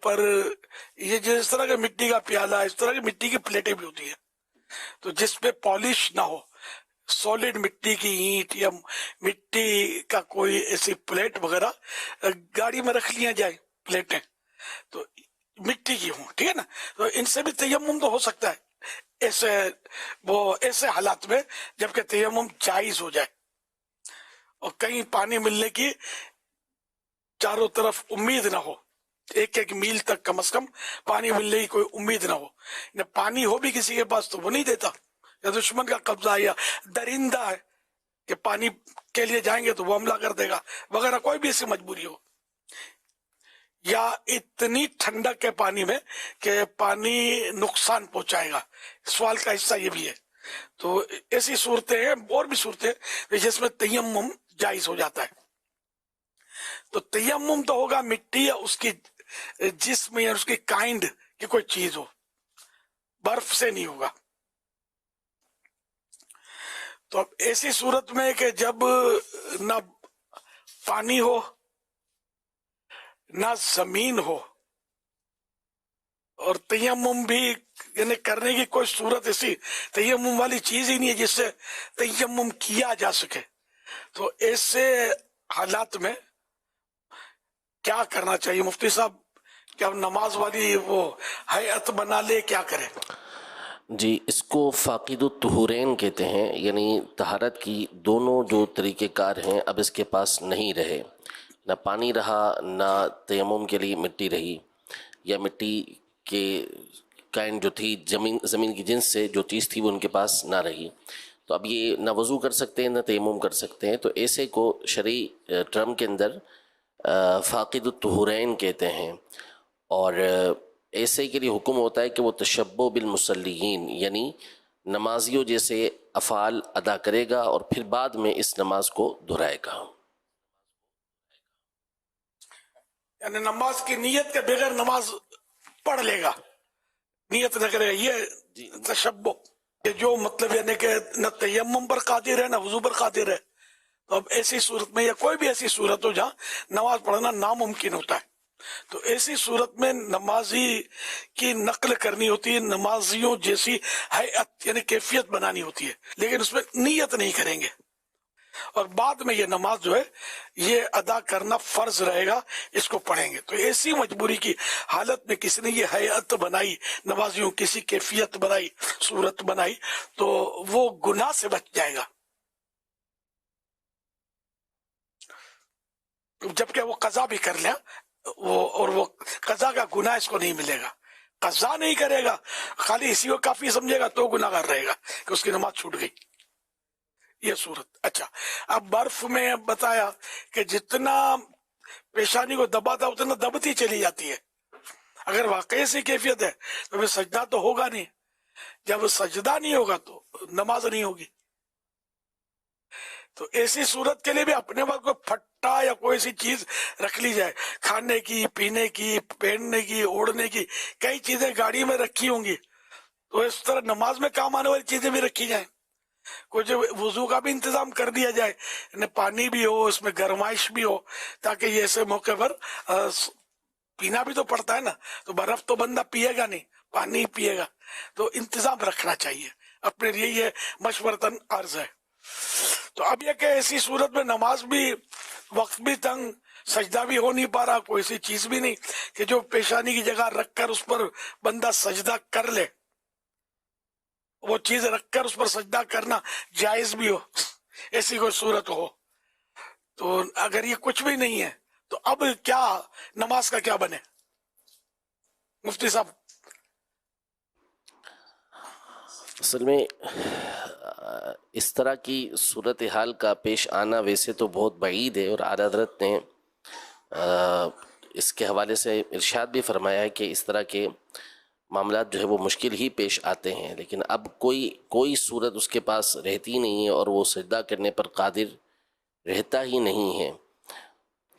پر یہ جس طرح کا مٹی کا پیالہ، اس طرح کی مٹی کی پلیٹیں بھی ہوتی ہیں، تو جس پہ پالش نہ ہو، سالڈ مٹی کی اینٹ یا مٹی کا کوئی ایسی پلیٹ وغیرہ گاڑی میں رکھ لیا جائے پلیٹیں، تو مٹی کی ہوں، ٹھیک ہے نا، تو ان سے بھی تیمم تو ہو سکتا ہے ایسے حالات میں جبکہ تیمم جائز ہو جائے اور کہیں پانی ملنے کی چاروں طرف امید نہ ہو، ایک میل تک کم از کم پانی ملنے کی کوئی امید نہ ہو، پانی ہو بھی کسی کے پاس تو وہ نہیں دیتا، یا دشمن کا قبضہ ہے یا درندہ ہے کہ پانی کے لیے جائیں گے تو وہ حملہ کر دے گا وغیرہ، کوئی بھی ایسی مجبوری ہو، یا اتنی ٹھنڈک ہے پانی میں کہ پانی نقصان پہنچائے گا، سوال کا حصہ یہ بھی ہے، تو ایسی صورتیں ہیں اور بھی صورتیں جس میں تیمم جائز ہو جاتا ہے۔ تو تیمم تو ہوگا مٹی یا اس کی جسم یا اس کی کائنڈ کی کوئی چیز ہو، برف سے نہیں ہوگا۔ تو اب ایسی صورت میں کہ جب نہ پانی ہو نہ زمین ہو اور تیمم بھی یعنی کرنے کی کوئی صورت ایسی تیمم والی چیز ہی نہیں ہے جس سے تیمم کیا جا سکے، تو ایسے حالات میں کیا کرنا چاہیے؟ مفتی صاحب کیا نماز والی وہ ہیئت بنا لے، کیا کرے؟ جی، اس کو فاقد الطہورین کہتے ہیں، یعنی طہارت کی دونوں جو طریقہ کار ہیں اب اس کے پاس نہیں رہے، نہ پانی رہا نہ تیمم کے لیے مٹی رہی، یا مٹی کے کائنڈ جو تھی زمین کی جنس سے جو چیز تھی وہ ان کے پاس نہ رہی، تو اب یہ نہ وضو کر سکتے ہیں نہ تیمم کر سکتے ہیں، تو ایسے کو شرعی ٹرم کے اندر فاقد الطہورین کہتے ہیں، اور ایسے کے لیے حکم ہوتا ہے کہ وہ تشبہ بالمصلیین، یعنی نمازیوں جیسے افعال ادا کرے گا اور پھر بعد میں اس نماز کو دہرائے گا۔ یعنی نماز کی نیت کے بغیر نماز پڑھ لے گا، نیت نہ کرے گا، یہ تشبہ، کہ جو مطلب یعنی کہ نہ تیمم پر قادر ہے نہ وضو پر قادر ہے، تو اب ایسی صورت میں یا کوئی بھی ایسی صورت ہو جہاں نماز پڑھنا ناممکن ہوتا ہے، تو ایسی صورت میں نمازی کی نقل کرنی ہوتی ہے، نمازیوں جیسی ہیئت یعنی کیفیت بنانی ہوتی ہے، لیکن اس میں نیت نہیں کریں گے، اور بعد میں یہ نماز جو ہے یہ ادا کرنا فرض رہے گا، اس کو پڑھیں گے۔ تو ایسی مجبوری کی حالت میں کسی نے یہ ہیئت بنائی، نمازیوں کسی کیفیت بنائی، صورت بنائی، تو وہ گناہ سے بچ جائے گا، جبکہ وہ قضا بھی کر لیا، اور وہ قضا کا گناہ اس کو نہیں ملے گا، قضا نہیں کرے گا، خالی اسی کو کافی سمجھے گا تو گناہ کر رہے گا کہ اس کی نماز چھوٹ گئی، یہ صورت۔ اچھا، اب برف میں بتایا کہ جتنا پیشانی کو دباتا اتنا دبتی چلی جاتی ہے، اگر واقعی سے کیفیت ہے تو پھر سجدہ تو ہوگا نہیں، جب سجدہ نہیں ہوگا تو نماز نہیں ہوگی، تو ایسی صورت کے لیے بھی اپنے وقت کوئی پھٹا یا کوئی ایسی چیز رکھ لی جائے، کھانے کی، پینے کی، پہننے کی، اوڑھنے کی، کئی چیزیں گاڑی میں رکھی ہوں گی، تو اس طرح نماز میں کام آنے والی چیزیں بھی رکھی جائیں، کچھ وضو کا بھی انتظام کر دیا جائے، یعنی پانی بھی ہو، اس میں گرمائش بھی ہو، تاکہ یہ ایسے موقع پر پینا بھی تو پڑتا ہے نا، تو برف تو بندہ پیے گا نہیں، پانی پیے گا، تو انتظام رکھنا چاہیے اپنے لیے، یہ مشورتاً عرض ہے۔ تو اب یہ کہ ایسی صورت میں نماز بھی، وقت بھی تنگ، سجدہ بھی ہو نہیں پا رہا، کوئی ایسی چیز بھی نہیں کہ جو پیشانی کی جگہ رکھ کر اس پر بندہ سجدہ کر لے، وہ چیز رکھ کر اس پر سجدہ کرنا جائز بھی ہو، ایسی کوئی صورت ہو، تو اگر یہ کچھ بھی نہیں ہے تو اب کیا نماز کا کیا بنے؟ مفتی صاحب۔ اصل میں اس طرح کی صورتحال کا پیش آنا ویسے تو بہت بعید ہے، اور اعلیٰ حضرت نے اس کے حوالے سے ارشاد بھی فرمایا ہے کہ اس طرح کے معاملات جو ہے وہ مشکل ہی پیش آتے ہیں، لیکن اب کوئی صورت اس کے پاس رہتی نہیں ہے اور وہ سجدہ کرنے پر قادر رہتا ہی نہیں ہے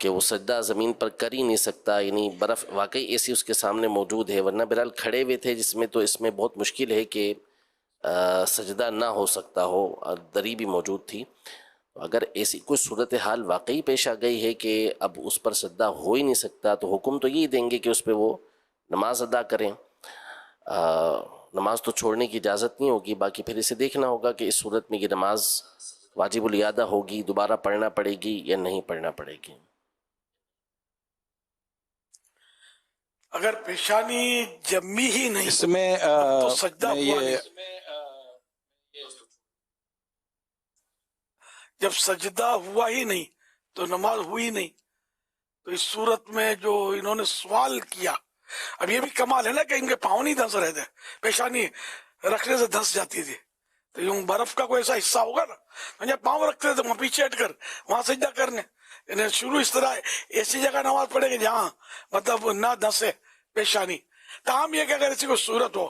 کہ وہ سجدہ زمین پر کر ہی نہیں سکتا، یعنی برف واقعی ایسی اس کے سامنے موجود ہے، ورنہ بہرحال کھڑے ہوئے تھے جس میں تو اس میں بہت مشکل ہے کہ سجدہ نہ ہو سکتا ہو، دری بھی موجود تھی۔ اگر ایسی کوئی صورتحال واقعی پیش آ گئی ہے کہ اب اس پر سجدہ ہو ہی نہیں سکتا، تو حکم تو یہی دیں گے کہ اس پہ وہ نماز ادا کریں. نماز تو چھوڑنے کی اجازت نہیں ہوگی، باقی پھر اسے دیکھنا ہوگا کہ اس صورت میں یہ نماز واجب الاعادہ ہوگی، دوبارہ پڑھنا پڑے گی یا نہیں پڑھنا پڑے گی. اگر پیشانی جمی ہی نہیں اس میں تو سجدہ میں ہوا یہ نہیں. جب سجدہ ہوا ہی نہیں تو نماز ہوئی نہیں. تو اس صورت میں جو انہوں نے سوال کیا، اب یہ بھی کمال ہے نا کہ ان کے پاؤں نہیں دھنس رہے تھے، پیشانی رکھنے سے دھنس جاتی تھی. تو یوں برف کا کوئی ایسا حصہ ہوگا نا جب پاؤں رکھتے تھے وہاں پیچھے ہٹ کر وہاں سجدہ کرنے. انہیں شروع اس طرح ایسی جگہ نماز پڑھے گی جہاں مطلب نہ دھنسے پیشانی. تاہم یہ کہ اگر ایسی کوئی صورت ہو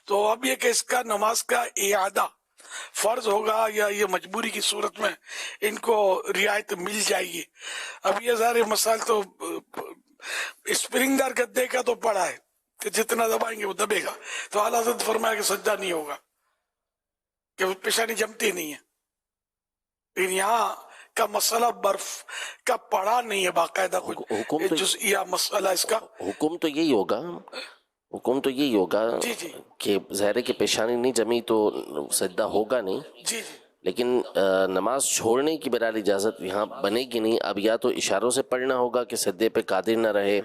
تو اب یہ کہ اس کا نماز کا اعادہ فرض ہوگا یا یہ مجبوری کی صورت میں ان کو رعایت مل جائے گی. اب یہ ظاہر مسائل تو اسپرنگ دار گدے کا تو پڑا ہے کہ جتنا دبائیں گے وہ دبے گا. تو اعلیٰ حضرت فرمایا کہ سجدہ نہیں ہوگا کہ وہ پیشانی جمتی نہیں ہے. لیکن یہاں کا مسئلہ برف کا پڑا نہیں ہے باقاعدہ حکم کچھ تو جزئیہ مسئلہ اس کا. حکم تو یہی ہوگا، حکم تو یہی ہوگا جی جی کہ ظاہر ہے کہ پیشانی نہیں جمی تو سجدہ ہوگا نہیں، جی جی لیکن نماز چھوڑنے کی بہرحال اجازت یہاں بنے گی نہیں. اب یا تو اشاروں سے پڑھنا ہوگا کہ سجدے پہ قادر نہ رہے،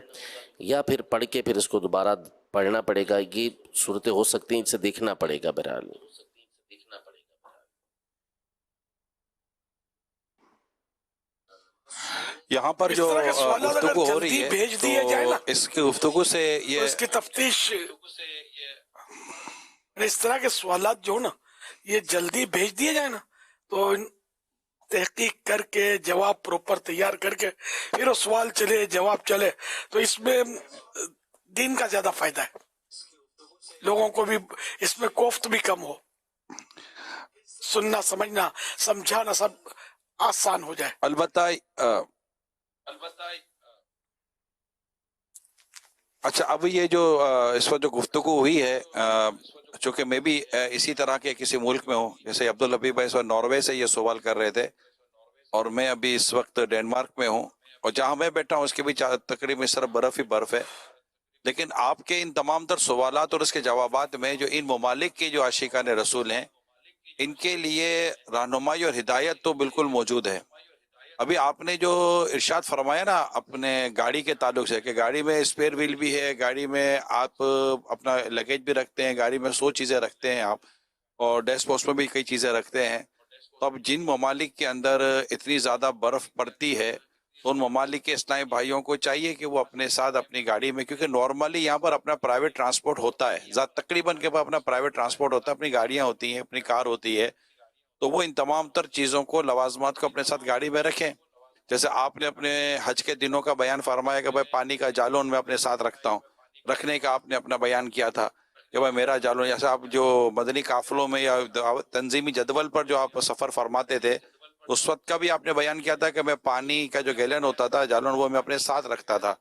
یا پھر پڑھ کے پھر اس کو دوبارہ پڑھنا پڑے گا. یہ صورتیں ہو سکتی ہیں، اسے دیکھنا پڑے گا بہرحال. یہاں پر اس جو طرح کے سوالات اگر گفتگو ہو رہی جلدی ہے بھیج تو دیے جائے نا اس کی گفتگو سے تو یہ اس کی تفتیش، اس طرح کے سوالات جو نا یہ جلدی بھیج دیے جائے نا تو تحقیق کر کے جواب پروپر تیار کر کے پھر وہ سوال چلے جواب چلے تو اس میں دین کا زیادہ فائدہ ہے. لوگوں کو بھی اس میں کوفت بھی کم ہو، سننا سمجھنا سمجھانا سب آسان ہو جائے. البتہ اچھا اب یہ جو اس وقت جو گفتگو ہوئی ہے، چونکہ میں بھی اسی طرح کے کسی ملک میں ہوں، جیسے عبدالحبیب بھائی اس وقت ناروے سے یہ سوال کر رہے تھے، اور میں ابھی اس وقت ڈینمارک میں ہوں، اور جہاں میں بیٹھا ہوں اس کے بھی تقریباً صرف برف ہی برف ہے. لیکن آپ کے ان تمام تر سوالات اور اس کے جوابات میں جو ان ممالک کے جو عاشقان رسول ہیں ان کے لیے رہنمائی اور ہدایت تو بالکل موجود ہے. ابھی آپ نے جو ارشاد فرمایا نا اپنے گاڑی کے تعلق سے کہ گاڑی میں اسپیئر ویل بھی ہے، گاڑی میں آپ اپنا لگیج بھی رکھتے ہیں، گاڑی میں 100 چیزیں رکھتے ہیں آپ، اور ڈیش پوسٹ میں بھی کئی چیزیں رکھتے ہیں. تو اب جن ممالک کے اندر اتنی زیادہ برف پڑتی ہے تو ان ممالک کے اسلامی بھائیوں کو چاہیے کہ وہ اپنے ساتھ اپنی گاڑی میں، کیونکہ نارملی یہاں پر اپنا پرائیویٹ ٹرانسپورٹ ہوتا ہے، تقریباً کے پاس اپنا پرائیویٹ ٹرانسپورٹ ہوتا ہے، اپنی گاڑیاں ہوتی ہیں، اپنی کار ہوتی ہے، تو وہ ان تمام تر چیزوں کو لوازمات کو اپنے ساتھ گاڑی میں رکھیں. جیسے آپ نے اپنے حج کے دنوں کا بیان فرمایا کہ بھائی پانی کا جالون میں اپنے ساتھ رکھتا ہوں، رکھنے کا آپ نے اپنا بیان کیا تھا کہ بھائی میرا جالون، جیسے آپ جو مدنی قافلوں میں یا تنظیمی جدول پر جو آپ سفر فرماتے تھے اس وقت کا بھی آپ نے بیان کیا تھا کہ میں پانی کا جو گیلن ہوتا تھا جالون وہ میں اپنے ساتھ رکھتا تھا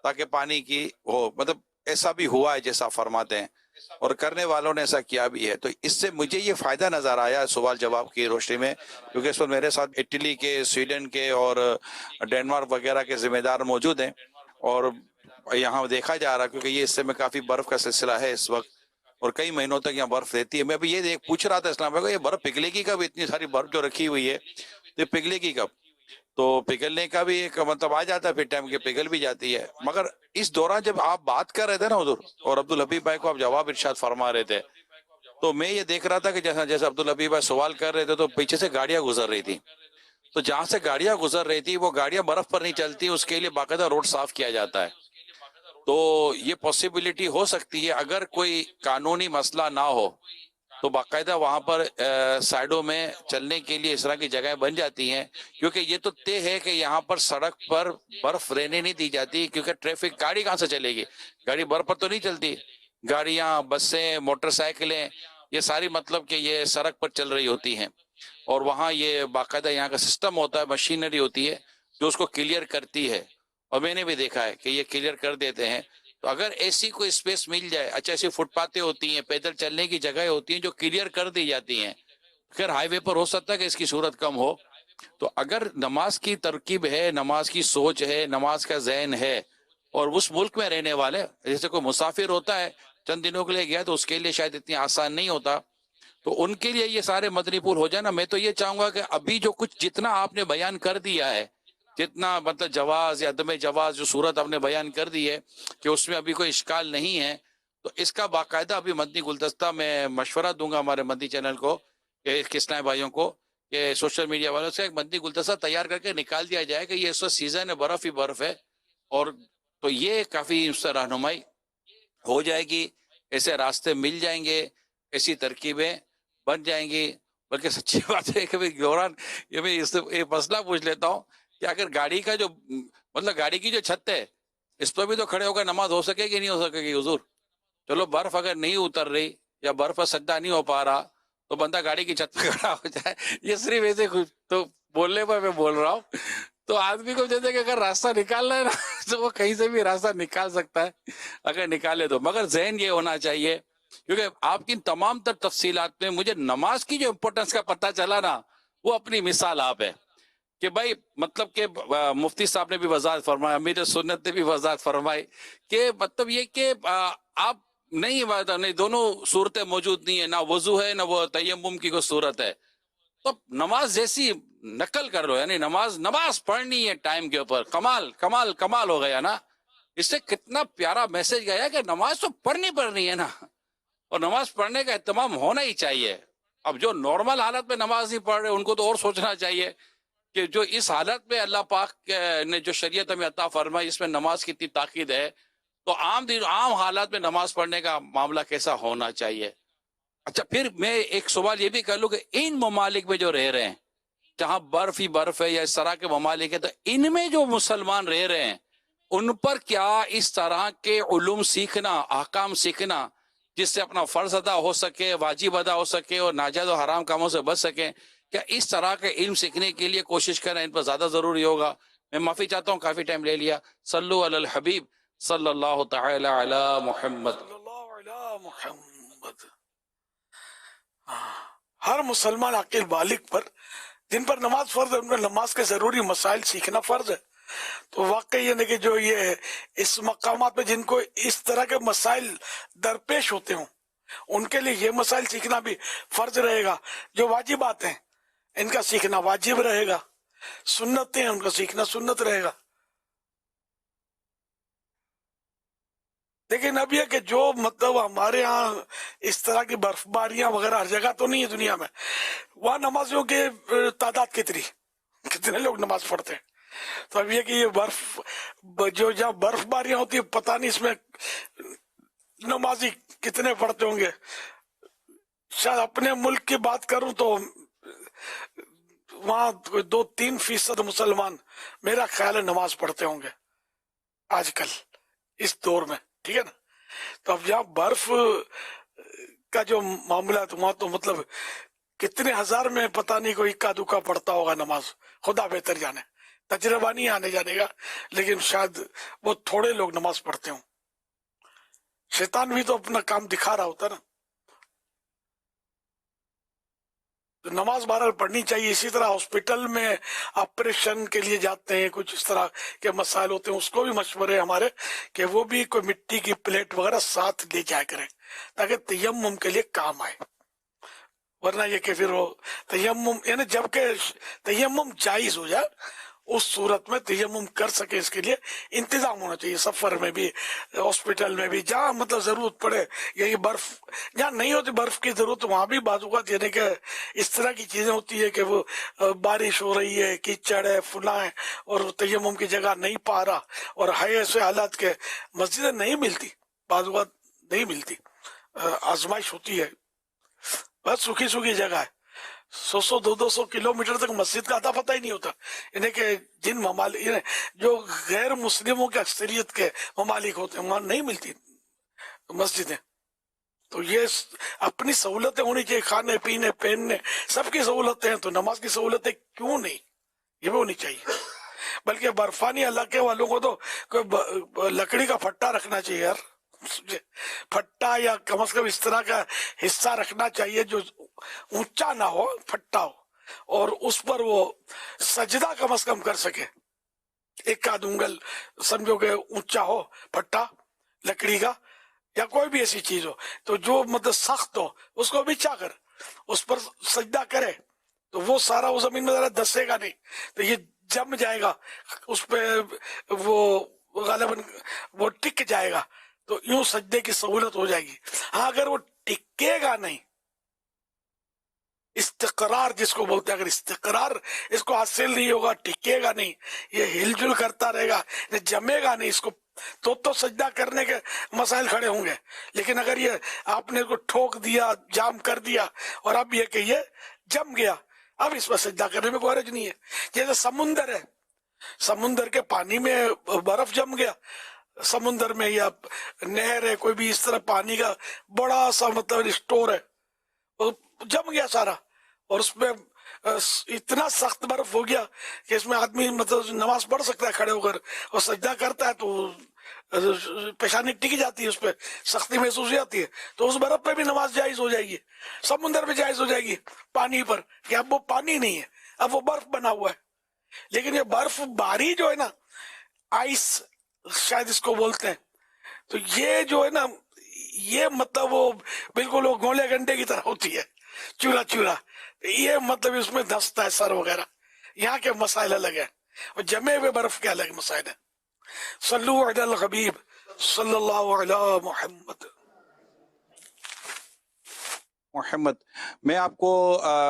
تاکہ پانی کی ہو، مطلب ایسا بھی ہوا ہے جیسا فرماتے ہیں، اور کرنے والوں نے ایسا کیا بھی ہے. تو اس سے مجھے یہ فائدہ نظر آیا سوال جواب کی روشنی میں، کیونکہ اس وقت میرے ساتھ اٹلی کے، سویڈن کے اور ڈینمارک وغیرہ کے ذمہ دار موجود ہیں، اور یہاں دیکھا جا رہا کیونکہ یہ حصے میں کافی برف کا سلسلہ ہے اس وقت اور کئی مہینوں تک یہاں برف رہتی ہے. میں ابھی یہ پوچھ رہا تھا اسلام بھائی کو یہ برف پگھلے گی کب؟ اتنی ساری برف جو رکھی ہوئی ہے یہ پگھلے گی کب؟ تو پگھلنے کا بھی ایک مطلب آ جاتا ہے پھر ٹائم کے پگھل بھی جاتی ہے. مگر اس دوران جب آپ بات کر رہے تھے نا ادھر اور عبدالحبیب بھائی کو آپ جواب ارشاد فرما رہے تھے تو میں یہ دیکھ رہا تھا کہ جیسا عبدالحبیب بھائی سوال کر رہے تھے تو پیچھے سے گاڑیاں گزر رہی تھی، تو جہاں سے گاڑیاں گزر رہی تھی وہ گاڑیاں برف پر نہیں چلتی، اس کے لیے باقاعدہ روڈ صاف کیا جاتا ہے. تو یہ پاسبلٹی ہو سکتی ہے اگر کوئی قانونی مسئلہ نہ ہو تو باقاعدہ وہاں پر سائڈوں میں چلنے کے لیے اس طرح کی جگہیں بن جاتی ہیں، کیونکہ یہ تو طے ہے کہ یہاں پر سڑک پر برف رہنے نہیں دی جاتی، کیونکہ ٹریفک گاڑی کہاں سے چلے گی، گاڑی برف پر تو نہیں چلتی، گاڑیاں بسیں موٹر سائیکلیں یہ ساری مطلب کہ یہ سڑک پر چل رہی ہوتی ہیں، اور وہاں یہ باقاعدہ یہاں کا سسٹم ہوتا ہے، مشینری ہوتی ہے جو اس کو کلیئر کرتی ہے، اور میں نے بھی دیکھا ہے کہ یہ کلیئر کر دیتے ہیں. تو اگر ایسی کوئی اسپیس مل جائے، اچھا ایسی فٹ پاتیں ہوتی ہیں، پیدل چلنے کی جگہیں ہوتی ہیں جو کلیئر کر دی جاتی ہیں، پھر ہائی وے پر ہو سکتا ہے کہ اس کی صورت کم ہو. تو اگر نماز کی ترکیب ہے، نماز کی سوچ ہے، نماز کا ذہن ہے اور اس ملک میں رہنے والے، جیسے کوئی مسافر ہوتا ہے چند دنوں کے لیے گیا تو اس کے لیے شاید اتنی آسان نہیں ہوتا، تو ان کے لیے یہ سارے مدنی پھول ہو جائے نا. میں تو یہ چاہوں گا کہ ابھی جو کچھ جتنا آپ نے بیان کر دیا ہے، جتنا مطلب جواز یا عدم جواز جو صورت آپ نے بیان کر دی ہے کہ اس میں ابھی کوئی اشکال نہیں ہے، تو اس کا باقاعدہ ابھی مدنی گلدستہ میں مشورہ دوں گا ہمارے مدنی چینل کو، کسنائے بھائیوں کو، کہ سوشل میڈیا والوں سے ایک مدنی گلدستہ تیار کر کے نکال دیا جائے کہ یہ اس وقت سیزن ہے، برف ہی برف ہے، اور تو یہ کافی اس سے رہنمائی ہو جائے گی، ایسے راستے مل جائیں گے، ایسی ترکیبیں بن جائیں گی. بلکہ سچی بات ہے کہ گوران یہ میں اس سے ایک مسئلہ پوچھ لیتا ہوں کہ اگر گاڑی کا جو مطلب گاڑی کی جو چھت ہے اس پہ بھی تو کھڑے ہو کر نماز ہو سکے گی نہیں ہو سکے گی حضور؟ چلو برف اگر نہیں اتر رہی یا برف پر سجدہ نہیں ہو پا رہا تو بندہ گاڑی کی چھت پہ کھڑا ہو جائے. یہ صرف ایسے تو بولنے پر میں بول رہا ہوں. تو آدمی کو جیسے کہ اگر راستہ نکالنا ہے نا تو وہ کہیں سے بھی راستہ نکال سکتا ہے اگر نکالے تو، مگر ذہن یہ ہونا چاہیے، کیونکہ آپ کی تمام تر تفصیلات میں مجھے نماز کی جو امپورٹنس کا پتہ چلا نا وہ اپنی مثال آپ ہے کہ بھائی مطلب کہ مفتی صاحب نے بھی وضاحت فرمایا، امیر سنت نے بھی وضاحت فرمائی کہ مطلب یہ کہ آپ نہیں دونوں صورتیں موجود نہیں ہیں، نہ وضو ہے نہ وہ تیمم کی کوئی صورت ہے، تو نماز جیسی نقل کر لو، یعنی نماز پڑھنی ہے ٹائم کے اوپر. کمال کمال کمال ہو گیا نا. اس سے کتنا پیارا میسج گیا کہ نماز تو پڑھنی ہے نا، اور نماز پڑھنے کا اہتمام ہونا ہی چاہیے. اب جو نارمل حالت میں نماز نہیں پڑھ رہے ان کو تو اور سوچنا چاہیے کہ جو اس حالت میں اللہ پاک نے جو شریعت ہمیں عطا فرمائی اس میں نماز کی اتنی تاکید ہے، تو عام حالات میں نماز پڑھنے کا معاملہ کیسا ہونا چاہیے. اچھا پھر میں ایک سوال یہ بھی کر لوں کہ ان ممالک میں جو رہ رہے ہیں جہاں برف ہی برف ہے یا اس طرح کے ممالک ہے، تو ان میں جو مسلمان رہ رہے ہیں ان پر کیا اس طرح کے علوم سیکھنا، احکام سیکھنا جس سے اپنا فرض ادا ہو سکے، واجب ادا ہو سکے اور ناجائز و حرام کاموں سے بچ سکیں، کیا اس طرح کے علم سیکھنے کے لیے کوشش کریں ان پر زیادہ ضروری ہوگا؟ میں معافی چاہتا ہوں کافی ٹائم لے لیا. صلو علی الحبیب صلی اللہ تعالی علی محمد. صلی اللہ علیہ محمد. ہر مسلمان عاقل بالغ پر جن پر نماز فرض ہے ان پر نماز کے ضروری مسائل سیکھنا فرض ہے. تو واقعی یہ کہ جو یہ اس مقامات پہ جن کو اس طرح کے مسائل درپیش ہوتے ہوں ان کے لیے یہ مسائل سیکھنا بھی فرض رہے گا. جو واجبات ہیں ان کا سیکھنا واجب رہے گا، سنتیں ہیں ان کا سیکھنا سنت رہے گا. لیکن اب یہ کہ جو مطلب ہمارے ہاں اس طرح کی برف باریاں وغیرہ ہر جگہ تو نہیں ہے دنیا میں، وہاں نمازیوں کی تعداد کتنے لوگ نماز پڑھتے ہیں. تو اب یہ کہ یہ برف جو جہاں برف باریاں ہوتی ہیں پتہ نہیں اس میں نمازی کتنے پڑھتے ہوں گے. شاید اپنے ملک کی بات کروں تو وہاں 2-3% مسلمان میرا خیال ہے نماز پڑھتے ہوں گے آج کل اس دور میں، ٹھیک ہے نا. تو اب یہاں برف کا جو معاملہ ہے تو وہاں تو مطلب کتنے ہزار میں پتہ نہیں کوئی اکا دکا پڑھتا ہوگا نماز، خدا بہتر جانے، تجربہ نہیں آنے جانے گا، لیکن شاید بہت تھوڑے لوگ نماز پڑھتے ہوں. شیطان بھی تو اپنا کام دکھا رہا ہوتا نا. تو نماز بہرحال پڑھنی چاہیے. اسی طرح ہاسپٹل میں آپریشن کے لیے جاتے ہیں، کچھ اس طرح کے مسائل ہوتے ہیں، اس کو بھی مشورے ہمارے کہ وہ بھی کوئی مٹی کی پلیٹ وغیرہ ساتھ لے جایا کریں تاکہ تیمم کے لیے کام آئے. ورنہ یہ کہ پھر وہ تیمم یعنی جب کہ تیمم جائز ہو جائے اس صورت میں تیمم کر سکے اس کے لیے انتظام ہونا چاہیے. سفر میں بھی، ہاسپٹل میں بھی، جہاں مطلب ضرورت پڑے، یعنی برف جہاں نہیں ہوتی برف کی ضرورت وہاں بھی بعض اوقات یعنی کہ اس طرح کی چیزیں ہوتی ہے کہ وہ بارش ہو رہی ہے، کیچڑ ہے، فلاں ہے، اور تیمم کی جگہ نہیں پا رہا، اور ہے ایسے حالات کے مسجدیں نہیں ملتی، بعض اوقات نہیں ملتی، آزمائش ہوتی ہے، بس سوکھی جگہ ہے، 100-200 کلومیٹر تک مسجد کا اتا پتہ ہی نہیں ہوتا. یعنی کہ جن ممالک جو غیر مسلموں کے اکثریت کے ممالک ہوتے ہیں وہاں نہیں ملتی مسجدیں. تو یہ اپنی سہولتیں ہونی چاہیے، کھانے پینے پہننے سب کی سہولتیں ہیں، تو نماز کی سہولتیں کیوں نہیں، یہ بھی ہونی چاہیے. بلکہ برفانی علاقے والوں کو تو کوئی لکڑی کا پھٹا رکھنا چاہیے یار، پھٹا یا کم از کم اس طرح کا حصہ رکھنا چاہیے جو اونچا نہ ہو، پھٹا ہو، اور اس پر وہ سجدہ کم از کم کر سکے. ایک آدھ انگل سمجھو کہ اونچا ہو پٹا لکڑی کا یا کوئی بھی ایسی چیز ہو، تو جو مطلب سخت ہو اس کو بچھا کر اس پر سجدہ کرے تو وہ سارا وہ زمین میں ذرا دسے گا نہیں، تو یہ جم جائے گا اس پہ، وہ غالباً وہ ٹک جائے گا، تو یوں سجدے کی سہولت ہو جائے گی۔ ہاں اگر وہ ٹکے گا نہیں، استقرار جس کو بولتے ہیں، اگر استقرار اس کو حاصل نہیں ہوگا، ٹکے گا نہیں، یہ ہل جل کرتا رہے گا، یہ جمے گا نہیں اس کو، تو سجدہ کرنے کے مسائل کھڑے ہوں گے۔ لیکن اگر یہ آپ نے اس کو ٹھوک دیا، جام کر دیا، اور اب یہ کہ یہ جم گیا، اب اس پر سجدہ کرنے میں کوئی حرج نہیں ہے۔ جیسے سمندر ہے، سمندر کے پانی میں برف جم گیا، سمندر میں یا نہر ہے، کوئی بھی اس طرح پانی کا بڑا سا مطلب اسٹور ہے، وہ جم گیا سارا، اور اس میں اتنا سخت برف ہو گیا کہ اس میں آدمی مطلب نماز پڑھ سکتا ہے کھڑے ہو کر، اور سجدہ کرتا ہے تو پیشانی ٹک جاتی ہے، اس پہ سختی محسوس ہو جاتی ہے، تو اس برف پہ بھی نماز جائز ہو جائے گی، سمندر میں جائز ہو جائے گی پانی پر، کہ اب وہ پانی نہیں ہے، اب وہ برف بنا ہوا ہے۔ لیکن یہ برف باری جو ہے نا، آئس شاید اس کو بولتے ہیں، تو یہ جو ہے نا، یہ مطلب وہ بالکل وہ گولے گنڈے کی طرح ہوتی ہے، چورا چورا، یہ مطلب اس میں دھستا ہے سر وغیرہ۔ یہاں کے مسائل الگ ہیں، اور جمے ہوئے برف کے الگ مسائل ہیں۔ صلو علی الحبیب صلی اللہ علی محمد۔ محمد، میں آپ کو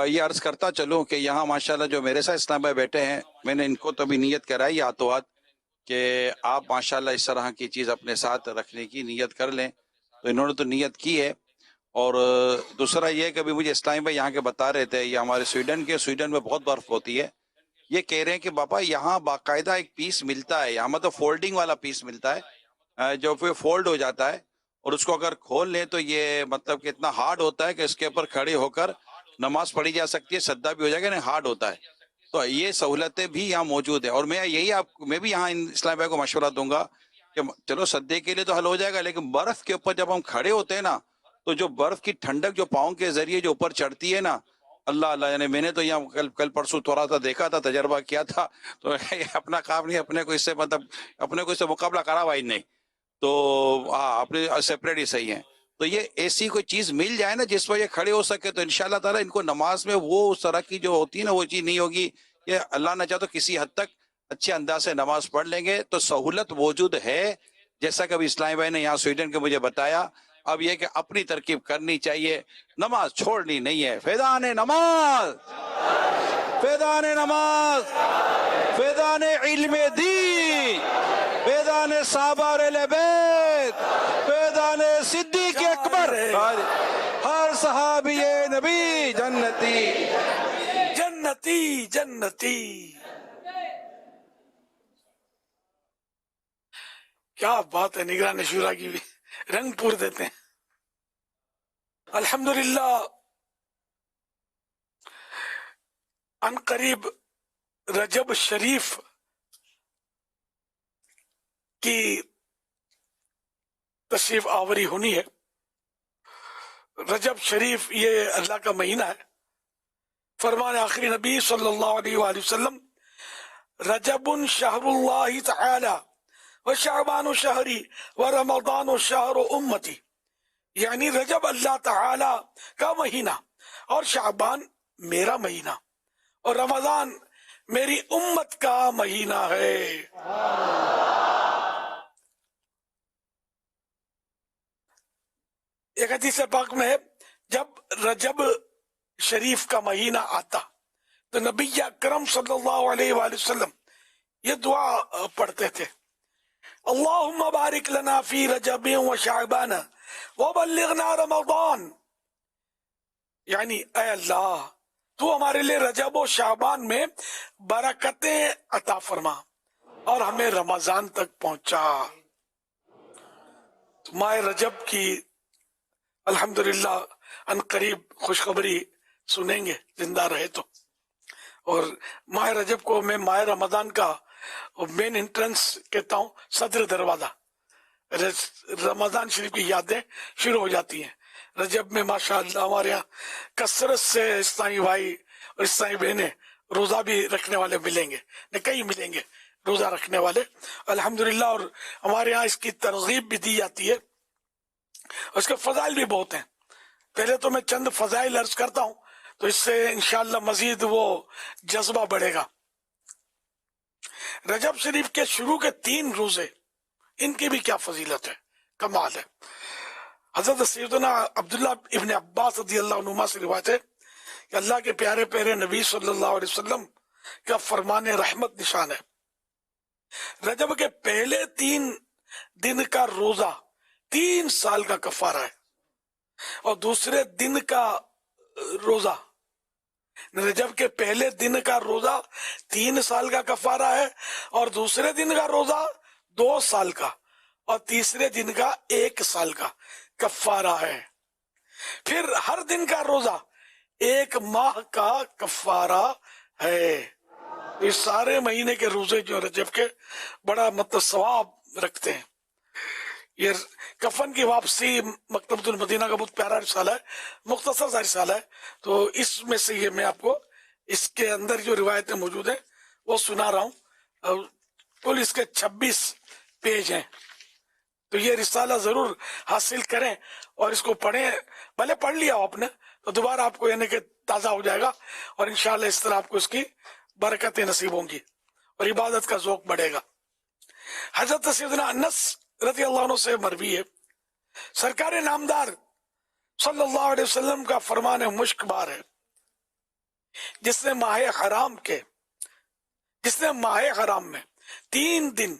یہ عرض کرتا چلوں کہ یہاں ماشاءاللہ جو میرے ساتھ اسلام بھائی بیٹھے ہیں، میں نے ان کو تو بھی نیت کرائی ہاتھوں ہاتھ کہ آپ ماشاءاللہ اس طرح کی چیز اپنے ساتھ رکھنے کی نیت کر لیں، تو انہوں نے تو نیت کی ہے۔ اور دوسرا یہ کہ ابھی مجھے اسلام بھائی یہاں کے بتا رہے تھے، یہ ہمارے سویڈن میں بہت برف ہوتی ہے، یہ کہہ رہے ہیں کہ بابا یہاں باقاعدہ ایک پیس ملتا ہے، یہاں مطلب فولڈنگ والا پیس ملتا ہے، جو پھر فولڈ ہو جاتا ہے، اور اس کو اگر کھول لیں تو یہ مطلب کہ اتنا ہارڈ ہوتا ہے کہ اس کے اوپر کھڑے ہو کر نماز پڑھی جا سکتی ہے، سجدہ بھی ہو جائے گا، نہیں ہارڈ ہوتا ہے۔ تو یہ سہولتیں بھی یہاں موجود ہیں، اور میں بھی یہاں اسلام بھائی کو مشورہ دوں گا کہ چلو سجدے کے لیے تو حل ہو جائے گا، لیکن برف کے اوپر جب ہم کھڑے ہوتے ہیں نا، تو جو برف کی ٹھنڈک جو پاؤں کے ذریعے جو اوپر چڑھتی ہے نا، اللہ اللہ، یعنی میں نے تو یہاں کل پرسوں تھوڑا سا دیکھا تھا، تجربہ کیا تھا، تو اپنا کام نہیں، اپنے کو اس سے مطلب اپنے کو اس سے مقابلہ کرا ہوا ہی نہیں، تو ہاں اپنے سیپریٹ ہی صحیح ہیں۔ تو یہ ایسی کوئی چیز مل جائے نا جس پر یہ کھڑے ہو سکے، تو انشاءاللہ تعالیٰ ان کو نماز میں وہ اس طرح کی جو ہوتی ہے نا، وہ چیز نہیں ہوگی، یہ اللہ نہ چاہے تو کسی حد تک اچھے انداز سے نماز پڑھ لیں گے۔ تو سہولت موجود ہے، جیسا کہ ابھی اسلامی بھائی نے یہاں سویڈن کے مجھے بتایا۔ اب یہ کہ اپنی ترکیب کرنی چاہیے، نماز چھوڑنی نہیں ہے۔ فیضان نماز، فیضان نماز، فیضان علم دین، فیضان صحابہ اہل بیت، فیضان صدیق اکبر، ہر صحابی نبی جنتی جنتی جنتی۔ کیا بات ہے، نگران شورا کی بھی رنگ پور دیتے ہیں۔ الحمدللہ ان قریب رجب شریف کی تشریف آوری ہونی ہے۔ رجب شریف یہ اللہ کا مہینہ ہے، فرمان آخری نبی صلی اللہ علیہ وآلہ وسلم، رجب شہر اللہ تعالی وشعبان شہری ورمضان شہر امتی، یعنی رجب اللہ تعالی کا مہینہ، اور شعبان میرا مہینہ، اور رمضان میری امت کا مہینہ ہے۔ ایک حدیث پاک میں ہے، جب رجب شریف کا مہینہ آتا تو نبی اکرم صلی اللہ علیہ وآلہ وسلم یہ دعا پڑھتے تھے، اللہم بارک لنا فی رجب و شعبان وبلغنا رمضان، یعنی اے اللہ تو ہمارے لیے رجب و شعبان میں برکتیں عطا فرما اور ہمیں رمضان تک پہنچا۔ ماہ رجب کی الحمدللہ ان قریب خوشخبری سنیں گے زندہ رہے تو، اور ماہ رجب کو میں ماہ رمضان کا مین انٹرنس کہتا ہوں، صدر دروازہ، رمضان شریف کی یادیں شروع ہو جاتی ہیں۔ رجب میں ماشاءاللہ ہمارے یہاں کثرت سے اسلامی بھائی اور اسلامی بہنیں روزہ بھی رکھنے والے ملیں گے، کئی ملیں گے، روزہ رکھنے والے الحمدللہ، اور ہمارے یہاں اس کی ترغیب بھی دی جاتی ہے، اس کے فضائل بھی بہت ہیں. پہلے تو میں چند فضائل عرض کرتا ہوں تو اس سے انشاءاللہ مزید وہ جذبہ بڑھے گا. رجب شریف کے شروع کے 3 روزے، ان کی بھی کیا فضیلت ہے، کمال ہے. حضرت سیدنا عبداللہ ابن عباس رضی اللہ عنہما سے روایت ہے کہ اللہ کے پیارے پیارے نبی صلی اللہ علیہ وسلم کا فرمان رحمت نشان ہے، رجب کے پہلے 3 دن کا روزہ 3 سال کا کفارہ ہے، اور دوسرے دن کا روزہ، رجب کے پہلے دن کا روزہ 3 سال کا کفارہ ہے، اور دوسرے دن کا روزہ 2 سال کا، اور تیسرے دن کا 1 سال کا کفارہ ہے. پھر ہر دن کا روزہ 1 ماہ کا کفارہ ہے. یہ سارے مہینے کے روزے جو رجب کے بڑا مطلب ثواب رکھتے ہیں. یہ کفن کی واپسی مکتبۃ المدینہ کا بہت پیارا رسالہ ہے، مختصر سا رسالہ ہے، تو اس میں سے یہ میں آپ کو اس کے اندر جو روایتیں موجود ہیں وہ سنا رہا ہوں. کل اس کے 26 پیج ہیں، تو یہ رسالہ ضرور حاصل کریں اور اس کو پڑھیں. بھلے پڑھ لیا ہو آپ نے تو دوبارہ آپ کو یعنی کہ تازہ ہو جائے گا، اور انشاءاللہ اس طرح آپ کو اس کی برکتیں نصیب ہوں گی اور عبادت کا ذوق بڑھے گا. حضرت سیدنا انس رضی اللہ عنہ سے مروی ہے، سرکار نامدار صلی اللہ علیہ وسلم کا فرمان مشک بار ہے، جس نے ماہ حرام میں 3 دن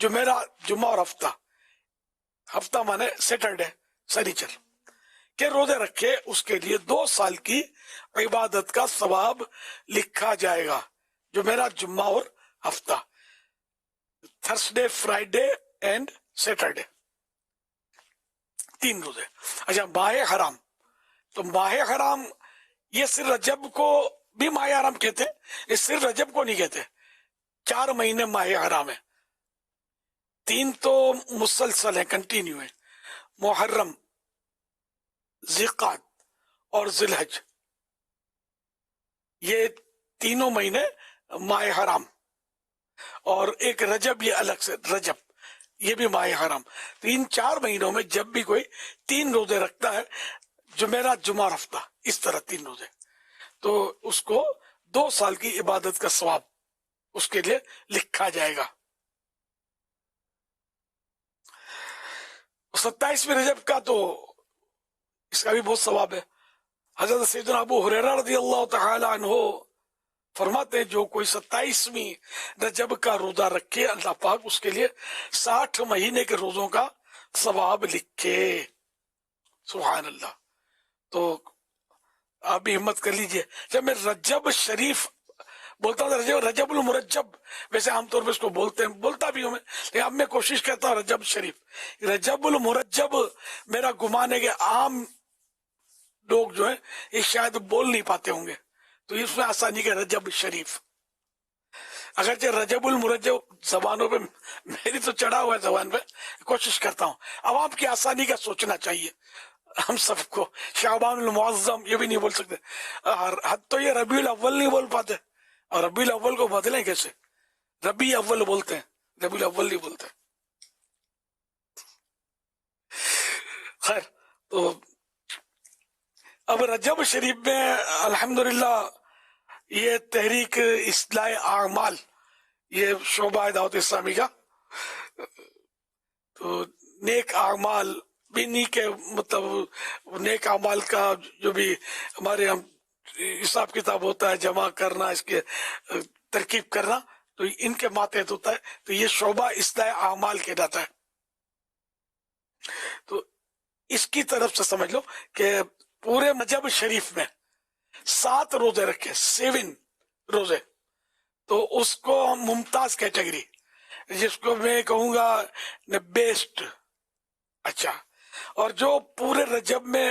جمعہ اور ہفتہ مانے سیٹرڈے سنیچر کے روزے رکھے، اس کے لیے 2 سال کی عبادت کا ثواب لکھا جائے گا. جمعہ، جمعہ اور ہفتہ، تھرسڈے، فرائیڈے اینڈ سیٹرڈے، 3 روزے. اچھا، ماہ حرام، تو ماہ حرام یہ صرف رجب کو بھی ماہ حرام کہتے ہیں، یہ صرف رجب کو نہیں کہتے. 4 مہینے ماہ حرام ہے، 3 تو مسلسل ہیں، کنٹینیو ہیں، محرم، ذیقعد اور ذوالحج، یہ تینوں مہینے ماہ حرام، اور ایک رجب، یہ الگ سے رجب، یہ بھی ماہ حرام. تو ان 4 مہینوں میں جب بھی کوئی 3 روزے رکھتا ہے، جمعہ، جمعہ اور ہفتہ، اس طرح 3 روزے، تو اس کو 2 سال کی عبادت کا ثواب اس کے لیے لکھا جائے گا. 27ویں رجب کا تو اس کا بھی بہت ثواب ہے. حضرت سیدنا ابو ہریرہ رضی اللہ تعالی عنہ فرماتے ہیں جو کوئی 27ویں رجب کا روزہ رکھے اللہ پاک اس کے لیے 60 مہینے کے روزوں کا ثواب لکھے. سبحان اللہ. تو آپ بھی ہمت کر لیجئے. جب میں رجب شریف بولتا تھا، رجب المرجب ویسے عام طور پہ اس کو بولتے ہیں، بولتا بھی ہوں میں، لیکن اب میں کوشش کرتا ہوں رجب شریف. رجب المرجب میرا گمان ہے کہ عام لوگ جو ہیں یہ شاید بول نہیں پاتے ہوں گے، تو اس میں آسانی کے رجب شریف. اگرچہ رجب المرجب زبانوں پہ میری تو چڑھا ہوا ہے زبان پہ، کوشش کرتا ہوں. عوام کی آسانی کا سوچنا چاہیے ہم سب کو. شعبان المعظم یہ بھی نہیں بول سکتے، حد تو یہ ربیع الاول نہیں بول پاتے، اور ربیع الاول کو بدلیں کیسے؟ ربیع اول بولتے ہیں، ربیع الاول نہیں بولتے. خیر، تو اب رجب شریف میں الحمدللہ یہ تحریک اصلاح اعمال، یہ شعبہ ہے دعوت اسلامی کا، تو نیک اعمال بھی نیک مطلب نیک اعمال کا جو بھی ہمارے ہم حساب کتاب ہوتا ہے، جمع کرنا، اس کے ترکیب کرنا، تو ان کے ماتحت ہوتا ہے. تو یہ شعبہ اصلاح اعمال کہلاتا ہے. تو اس کی طرف سے سمجھ لو کہ پورے رجب شریف میں 7 روزے رکھے، 7 روزے، تو اس کو ممتاز کیٹیگری، جس کو میں کہوں گا بیسٹ. اچھا، اور جو پورے رجب میں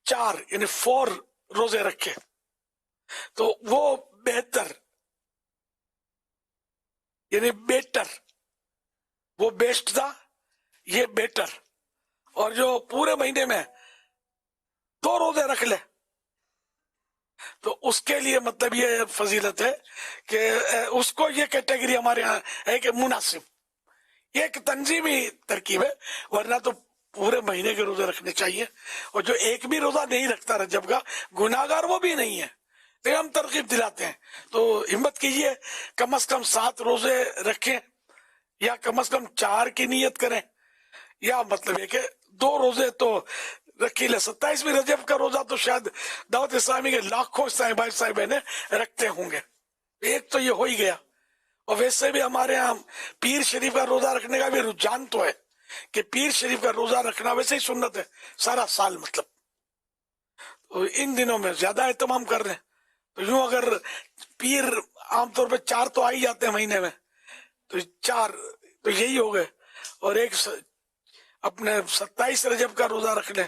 4 یعنی 4 روزے رکھے تو وہ بہتر، یعنی بیٹر، وہ بیسٹ تھا، یہ بیٹر. اور جو پورے مہینے میں 2 روزے رکھ لے تو اس کے لیے مطلب یہ فضیلت ہے کہ اس کو یہ کیٹیگری ہمارے ہاں ہے کہ مناسب، یہ ایک تنظیمی ترکیب ہے، ورنہ تو پورے مہینے کے روزے رکھنے چاہیے، اور جو ایک بھی روزہ نہیں رکھتا رجب کا گناہگار وہ بھی نہیں ہے، لیکن ہم ترغیب دلاتے ہیں، تو ہمت کیجئے کم از کم 7 روزے رکھیں، یا کم از کم 4 کی نیت کریں، یا مطلب ہے کہ 2 روزے تو رکھی لے۔ 27ویں رجب کا روزہ تو شاید دعوت اسلامی کے لاکھوں صاحب صاحبیں رکھتے ہوں گے، ایک تو یہ ہو ہی گیا۔ اور ویسے بھی ہمارے ہاں پیر شریف کا روزہ رکھنے کا بھی رجحان تو ہے کہ پیر شریف کا روزہ رکھنا ویسے ہی سنت ہے سارا سال، مطلب تو ان دنوں میں زیادہ اہتمام کر رہے ہیں۔ تو یوں اگر پیر عام طور پہ 4 تو آ ہی جاتے ہیں مہینے میں، تو 4 تو یہی ہو گئے، اور ایک اپنے 27 رجب کا روزہ رکھ لیں،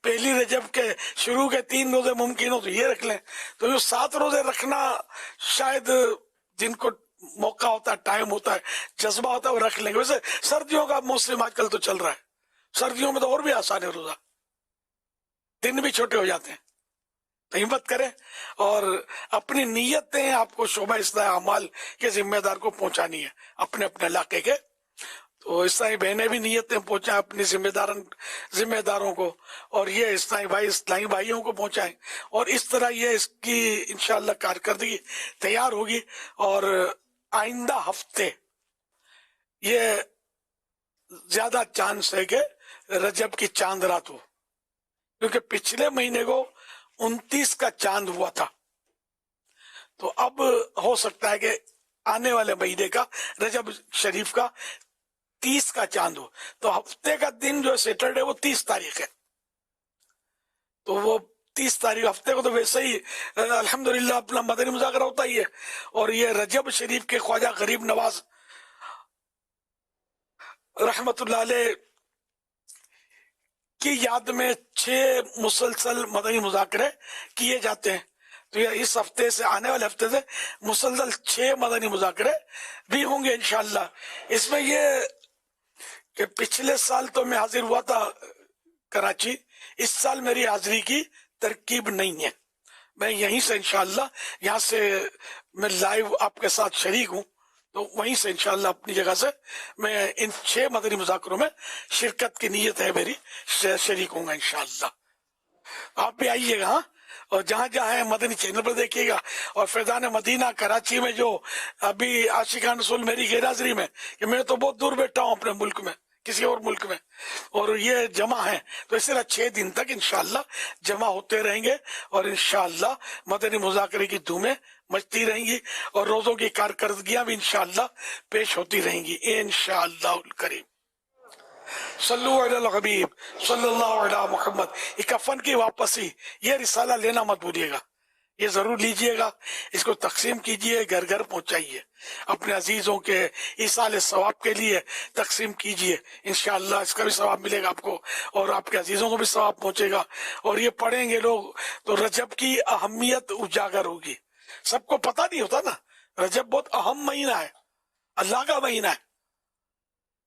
پہلی رجب کے شروع کے 3 روزے ممکن ہو تو یہ رکھ لیں، تو یہ 7 روزے رکھنا شاید جن کو موقع ہوتا ہے، ٹائم ہوتا ہے، جذبہ ہوتا ہے، وہ رکھ لیں گے۔ ویسے سردیوں کا موسم آج کل تو چل رہا ہے، سردیوں میں تو اور بھی آسان ہے روزہ، دن بھی چھوٹے ہو جاتے ہیں، تو ہمت کریں اور اپنی نیتیں آپ کو شعبہ اصلاح اعمال کے ذمہ دار کو پہنچانی ہے، اپنے اپنے علاقے کے، تو اسلامی بہنیں بھی نیتیں پہنچائیں اپنی ذمہ داروں کو، اور یہ اسلامی بھائیوں کو پہنچائیں، اور اس طرح یہ اس کی انشاءاللہ کارکردگی تیار ہوگی۔ اور آئندہ ہفتے یہ زیادہ چانس ہے کہ رجب کی چاند رات ہو، کیونکہ پچھلے مہینے کو 29 کا چاند ہوا تھا، تو اب ہو سکتا ہے کہ آنے والے مہینے کا رجب شریف کا 30 کا چاند ہو، تو ہفتے کا دن جو ہے سیٹرڈے وہ 30 تاریخ ہے، تو وہ 30 تاریخ ہفتے کو تو ویسے ہی الحمدللہ اپنا مدنی مذاکرہ ہوتا ہی ہے، اور یہ رجب شریف کے خواجہ غریب نواز رحمت اللہ علیہ کی یاد میں 6 مسلسل مدنی مذاکرے کیے جاتے ہیں، تو یہ اس ہفتے سے آنے والے ہفتے سے مسلسل 6 مدنی مذاکرے بھی ہوں گے انشاءاللہ۔ اس میں یہ کہ پچھلے سال تو میں حاضر ہوا تھا کراچی، اس سال میری حاضری کی ترکیب نہیں ہے، میں یہیں سے انشاءاللہ یہاں سے میں لائیو آپ کے ساتھ شریک ہوں، تو وہیں سے انشاءاللہ اپنی جگہ سے میں ان 6 مدنی مذاکروں میں شرکت کی نیت ہے میری، شریک ہوں گا انشاءاللہ۔ آپ بھی آئیے گا، اور جہاں جہاں ہے مدنی چینل پر دیکھیے گا، اور فیضان مدینہ کراچی میں جو ابھی عاشقان رسول میری غیر حاضری میں، کہ میں تو بہت دور بیٹھا ہوں اپنے ملک میں، کسی اور ملک میں، اور یہ جمع ہے، تو اس طرح 6 دن تک انشاءاللہ جمع ہوتے رہیں گے، اور انشاءاللہ مدنی مذاکرے کی دھومیں مچتی رہیں گی، اور روزوں کی کارکردگیاں بھی انشاءاللہ پیش ہوتی رہیں گی انشاءاللہ الکریم۔ صلو علی الحبیب صلی اللہ علی محمد۔ یہ کفن کی واپسی، یہ رسالہ لینا مت بھولیے گا، یہ ضرور لیجئے گا، اس کو تقسیم کیجئے، گھر گھر پہنچائیے، اپنے عزیزوں کے ایصال ثواب کے لیے تقسیم کیجئے، انشاءاللہ اس کا بھی ثواب ملے گا آپ کو، اور آپ کے عزیزوں کو بھی ثواب پہنچے گا، اور یہ پڑھیں گے لوگ تو رجب کی اہمیت اجاگر ہوگی۔ سب کو پتہ نہیں ہوتا نا، رجب بہت اہم مہینہ ہے، اللہ کا مہینہ ہے،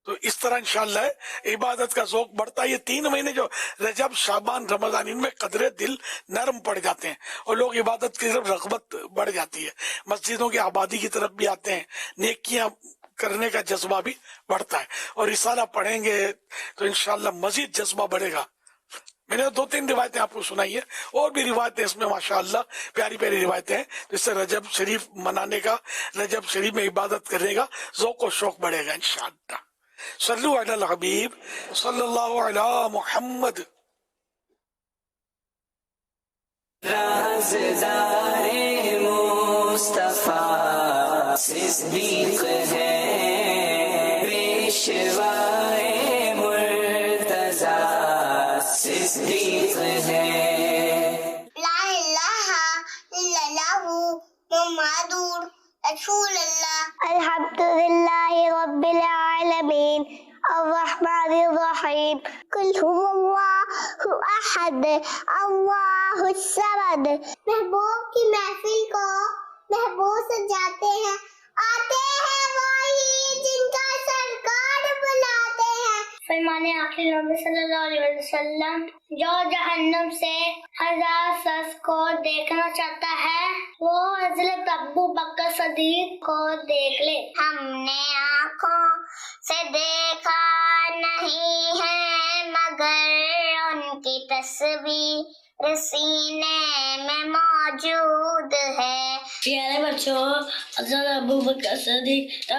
تو اس طرح انشاءاللہ عبادت کا ذوق بڑھتا ہے۔ یہ 3 مہینے جو رجب شعبان رمضان، ان میں قدرے دل نرم پڑ جاتے ہیں، اور لوگ عبادت کی طرف رغبت بڑھ جاتی ہے، مسجدوں کی آبادی کی طرف بھی آتے ہیں، نیکیاں کرنے کا جذبہ بھی بڑھتا ہے، اور رسالہ پڑھیں گے تو انشاءاللہ مزید جذبہ بڑھے گا۔ میں نے 2-3 روایتیں آپ کو سنائی ہیں، اور بھی روایتیں اس میں ماشاءاللہ پیاری پیاری روایتیں ہیں، جس سے رجب شریف منانے کا، رجب شریف میں عبادت کرنے کا ذوق و شوق بڑھے گا انشاءاللہ۔ صلو علی الحبیب صلی اللہ علی محمد۔ رازدار مصطفیٰ صدیق ہے، پیشوائے مرتضیٰ صدیق ہے۔ لا الہ الا اللہ محمد رسول اللہ۔ الحمدللہ رب العالمین الرحمن الرحیم قل هو اللہ احد اللہ الصمد۔ محبوب کی محفل کو محبوب سجاتے ہیں، آتے ہیں وہی جن کا سرکار بلاتے ہیں، فرمانے آخری نبی صلی اللہ علیہ وسلم جو جہنم سے 1000 شخص کو دیکھنا چاہتا ہے وہ حضرت ابو بکر صدیق کو دیکھ لے. ہم نے آنکھوں سے دیکھا نہیں ہے مگر ان کی تصویر سینے میں موجود ہے. پیارے بچوں، حضرت ابو بکر صدیق